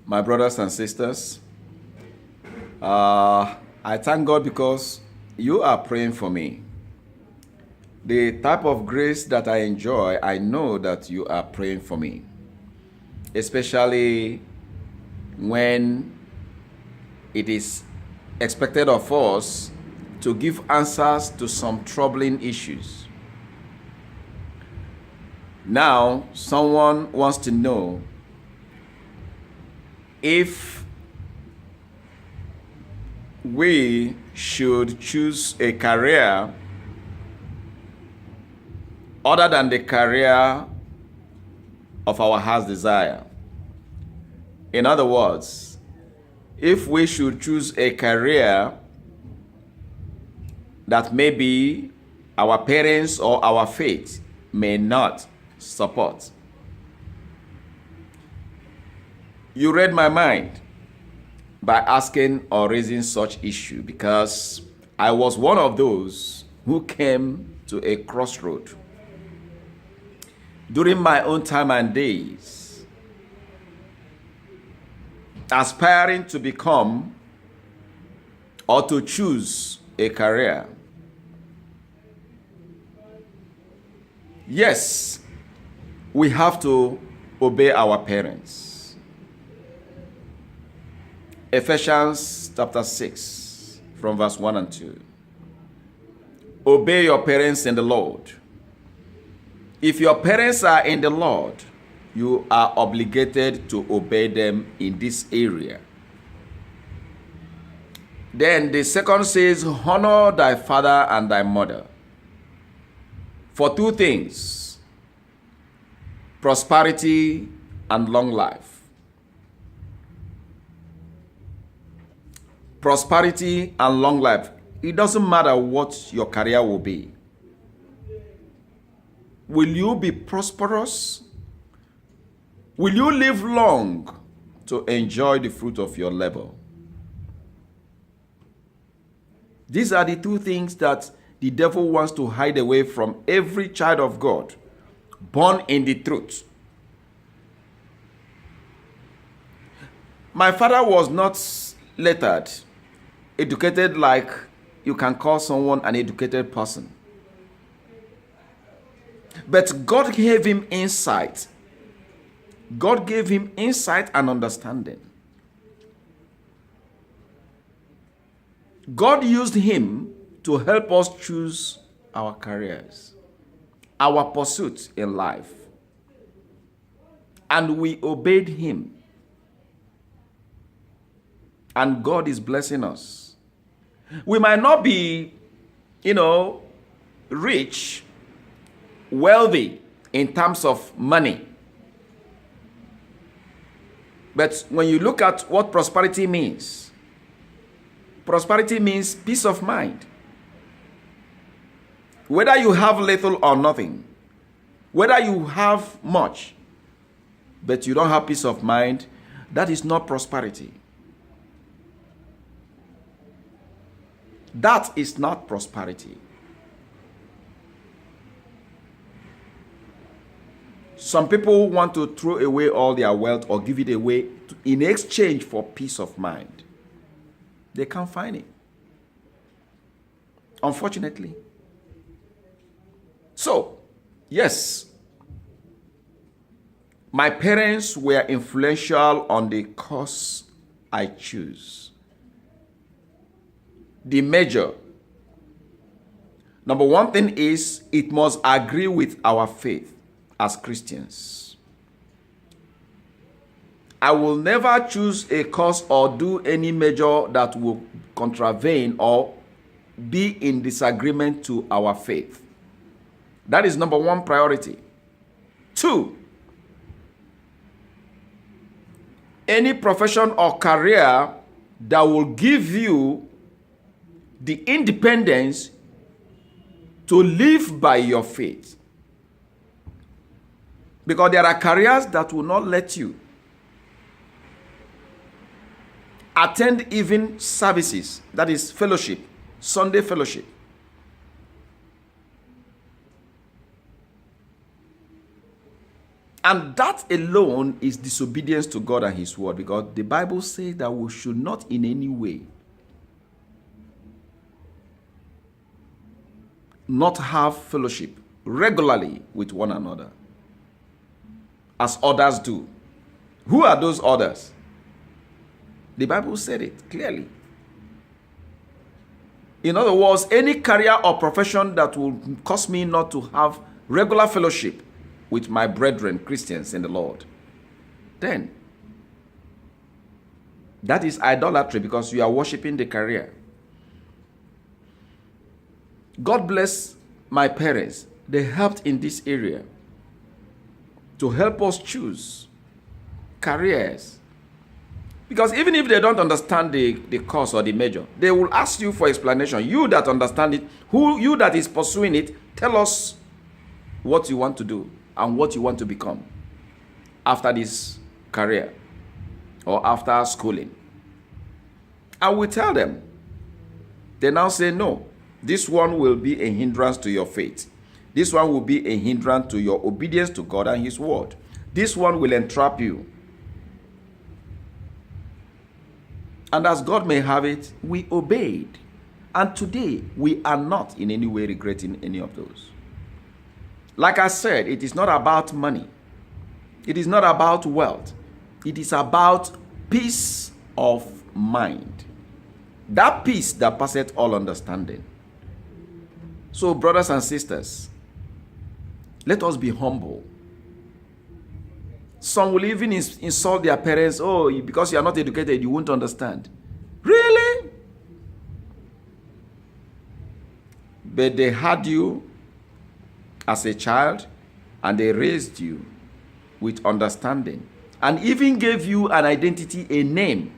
my brothers and sisters. I thank God because you are praying for me. The type of grace that I enjoy, I know that you are praying for me, especially when it is expected of us to give answers to some troubling issues. Now, someone wants to know if we should choose a career other than the career of our heart's desire. In other words, if we should choose a career that maybe our parents or our faith may not support. You read my mind by asking or raising such issue because I was one of those who came to a crossroad during my own time and days, aspiring to become or to choose a career. Yes, we have to obey our parents. Ephesians chapter 6 from verse 1 and 2. Obey your parents in the Lord. If your parents are in the Lord, you are obligated to obey them in this area. Then the second says, honor thy father and thy mother. For two things, prosperity and long life. Prosperity and long life. It doesn't matter what your career will be. Will you be prosperous? Will you live long to enjoy the fruit of your labor? These are the two things that the devil wants to hide away from every child of God born in the truth. My father was not lettered, educated like you can call someone an educated person. But God gave him insight. God gave him insight and understanding. God used him to help us choose our careers, our pursuits in life. And we obeyed him. And God is blessing us. We might not be, rich, wealthy in terms of money. But when you look at what prosperity means peace of mind. Whether you have little or nothing, whether you have much, but you don't have peace of mind, that is not prosperity. That is not prosperity. Some people want to throw away all their wealth or give it away in exchange for peace of mind. They can't find it, unfortunately. So, yes, my parents were influential on the course I choose. The major. Number one thing is it must agree with our faith as Christians. I will never choose a course or do any major that will contravene or be in disagreement to our faith. That is number one priority. 2, any profession or career that will give you the independence to live by your faith. Because there are careers that will not let you attend even services, that is fellowship, Sunday fellowship. And that alone is disobedience to God and his word, because the Bible says that we should not in any way not have fellowship regularly with one another, as others do. Who are those others? The Bible said it clearly. In other words, any career or profession that will cause me not to have regular fellowship with my brethren, Christians in the Lord, then that is idolatry, because you are worshiping the career. God bless my parents. They helped in this area to help us choose careers. Because even if they don't understand the course or the major, they will ask you for explanation. You that understand it, you that is pursuing it, tell us what you want to do and what you want to become after this career or after schooling. And we tell them. They now say, no, this one will be a hindrance to your faith. This one will be a hindrance to your obedience to God and his word. This one will entrap you. And as God may have it, we obeyed. And today, we are not in any way regretting any of those. Like I said, it is not about money. It is not about wealth. It is about peace of mind. That peace that passeth all understanding. So, brothers and sisters, let us be humble. Some will even insult their parents. Oh, because you are not educated, you won't understand. Really? But they had you as a child, and they raised you with understanding, and even gave you an identity, a name,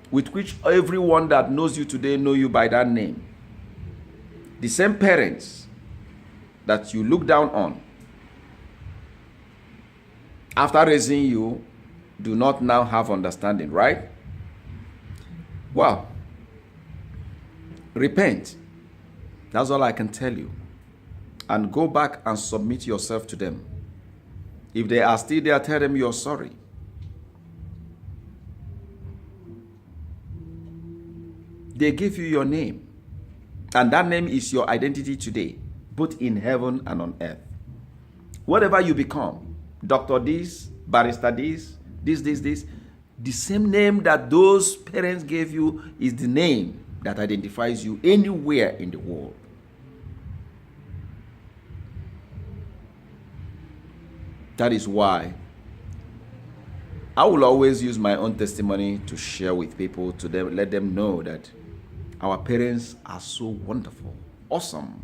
with which everyone that knows you today know you by that name. The same parents that you look down on, after raising you, do not now have understanding, right? Well, repent. That's all I can tell you. And go back and submit yourself to them. If they are still there, tell them you're sorry. They give you your name. And that name is your identity today, both in heaven and on earth. Whatever you become, Dr. this, Barrister this, the same name that those parents gave you is the name that identifies you anywhere in the world. That is why I will always use my own testimony to share with people, to let them know that our parents are so wonderful, awesome,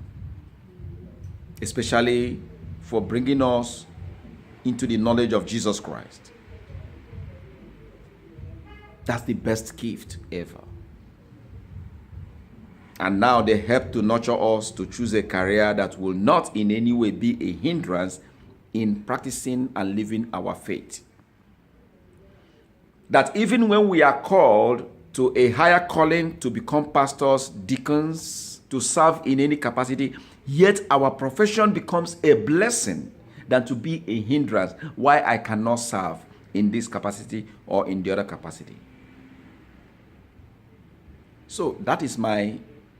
especially for bringing us into the knowledge of Jesus Christ. That's the best gift ever. And now they help to nurture us to choose a career that will not in any way be a hindrance in practicing and living our faith. That even when we are called to a higher calling, to become pastors, deacons, to serve in any capacity, yet our profession becomes a blessing than to be a hindrance why I cannot serve in this capacity or in the other capacity. So that is my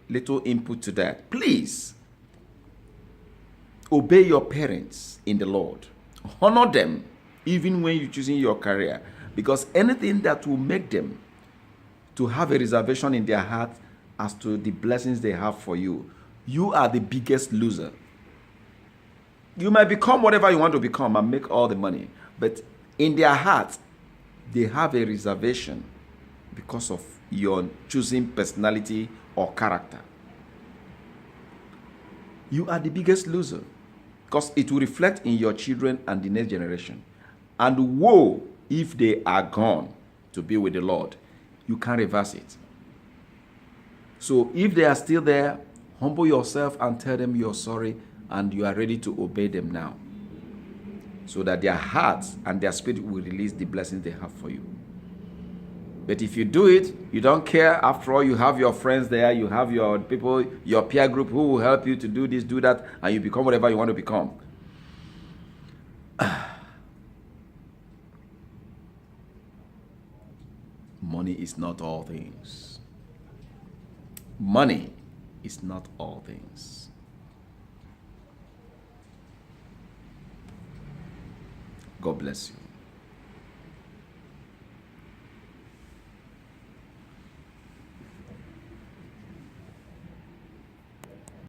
little input to that. Please obey your parents in the Lord. Honor them even when you're choosing your career, because anything that will make them to have a reservation in their heart as to the blessings they have for you, you are the biggest loser. You might become whatever you want to become and make all the money, but in their heart, they have a reservation because of your choosing personality or character. You are the biggest loser, because it will reflect in your children and the next generation. And woe if they are gone to be with the Lord. You can't reverse it. So if they are still there, humble yourself and tell them you're sorry and you are ready to obey them now, so that their hearts and their spirit will release the blessings they have for you. But if you do it, you don't care. After all, you have your friends there, you have your people, your peer group who will help you to do this, do that, and you become whatever you want to become. Money is not all things. Money is not all things. God bless you.